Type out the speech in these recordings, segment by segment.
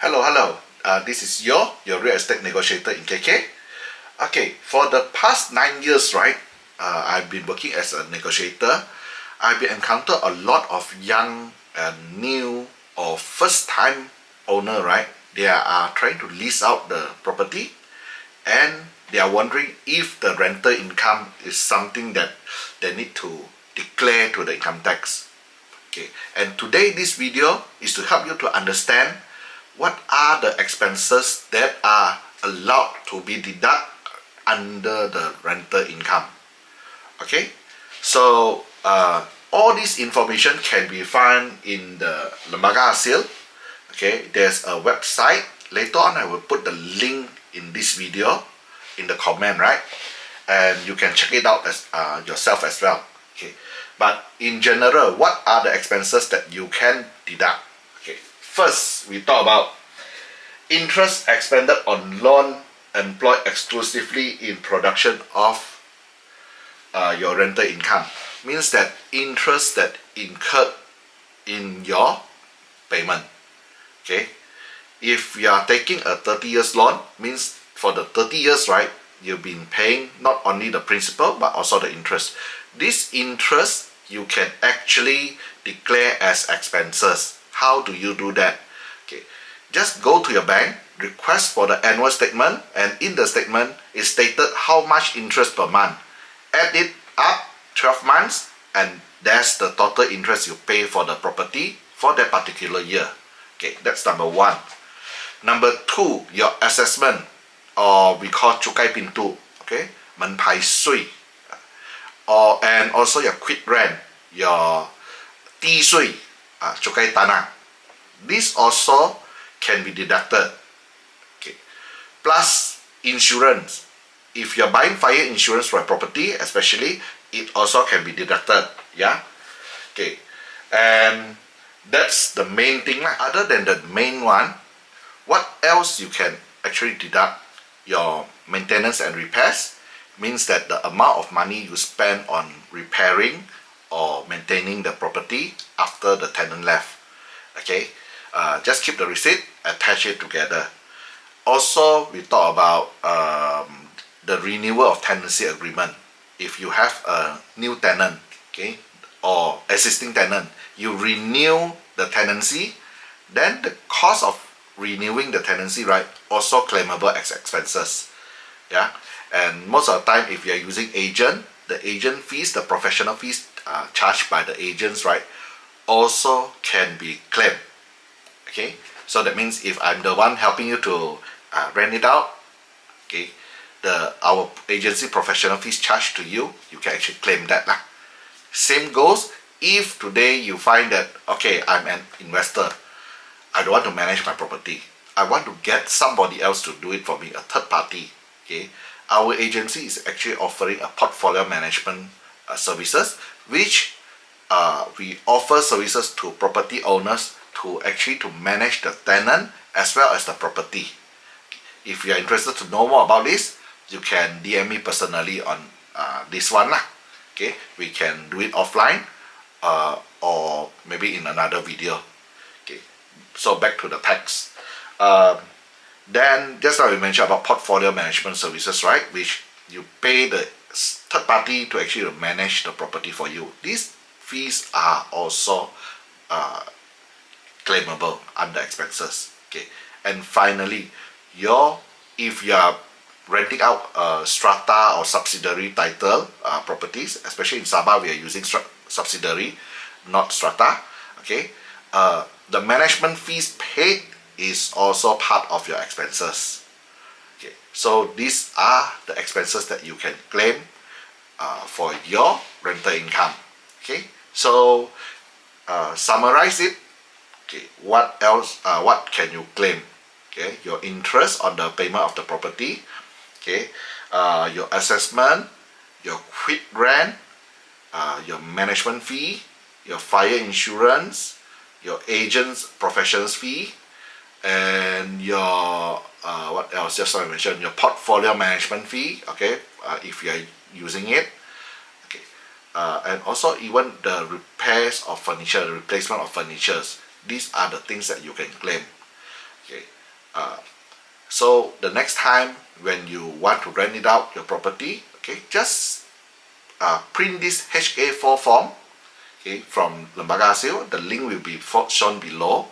Hello. This is your real estate negotiator in KK. Okay, for the past 9 years, right? I've been working as a negotiator. I've been encountered a lot of young and new or first-time owner, right? They are trying to lease out the property, and they are wondering if the rental income is something that they need to declare to the income tax. Okay, and today this video is to help you to understand what are the expenses that are allowed to be deducted under the rental income. Okay, so all this information can be found in the Lembaga Hasil. Okay, there's a website. Later on I will put the link in this video in the comment, right? And you can check it out as yourself as well. Okay, but in general, what are the expenses that you can deduct? Okay, first we talk about interest expended on loan employed exclusively in production of your rental income. Means that interest that incurred in your payment. Okay, if you are taking a 30 years loan, means for the 30 years, right, you've been paying not only the principal but also the interest. This interest you can actually declare as expenses. How do you do that? Okay, just go to your bank, request for the annual statement, and in the statement is stated how much interest per month. Add it up 12 months, and that's the total interest you pay for the property for that particular year. Okay, that's number one. Number two, your assessment, or we call cukai pintu. Okay, 门牌税, and also your quit rent, your 地税, cukai tanah. This also can be deducted. Okay, plus insurance. If you're buying fire insurance for a property, especially, it also can be deducted. Yeah. Okay, and that's the main thing. Other than the main one, what else you can actually deduct? Your maintenance and repairs, means that the amount of money you spend on repairing or maintaining the property after the tenant left. Okay, just keep the receipt, attach it together. Also, we talk about the renewal of tenancy agreement. If you have a new tenant, okay, or existing tenant, you renew the tenancy, then the cost of renewing the tenancy, right, also claimable as expenses. Yeah, and most of the time, if you are using agent, the agent fees, the professional fees charged by the agents, right, also can be claimed. Okay, so that means if I'm the one helping you to rent it out, okay, our agency professional fees charged to you, you can actually claim that lah. Same goes if today you find that, okay, I'm an investor, I don't want to manage my property, I want to get somebody else to do it for me, a third party. Okay, our agency is actually offering a portfolio management services, which we offer services to property owners to actually to manage the tenant as well as the property. If you are interested to know more about this, you can DM me personally on this one lah. Okay, we can do it offline or maybe in another video. Okay, so back to the tax. Then just now we mentioned about portfolio management services, right, which you pay the third party to actually manage the property for you. These fees are also claimable under expenses. Okay, and finally, if you are renting out strata or subsidiary title properties, especially in Sabah, we are using subsidiary, not strata. Okay, the management fees paid is also part of your expenses. Okay, so these are the expenses that you can claim for your rental income. Okay, so summarize it. Okay, what else? What can you claim? Okay, your interest on the payment of the property. Okay, your assessment, your quit rent, your management fee, your fire insurance, your agent's professionals fee, and your what else? Just so I mentioned, your portfolio management fee. Okay, if you are using it. Okay, and also even the repairs of furniture, the replacement of furnitures. These are the things that you can claim. Okay. So the next time when you want to rent it out your property, okay, just print this HA4 form, okay, from Lembaga Hasil. The link will be shown below.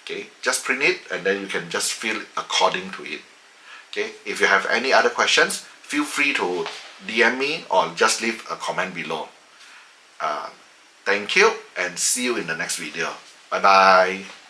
Okay, just print it and then you can just fill it according to it. Okay, if you have any other questions, feel free to DM me or just leave a comment below. Thank you and see you in the next video. Bye bye.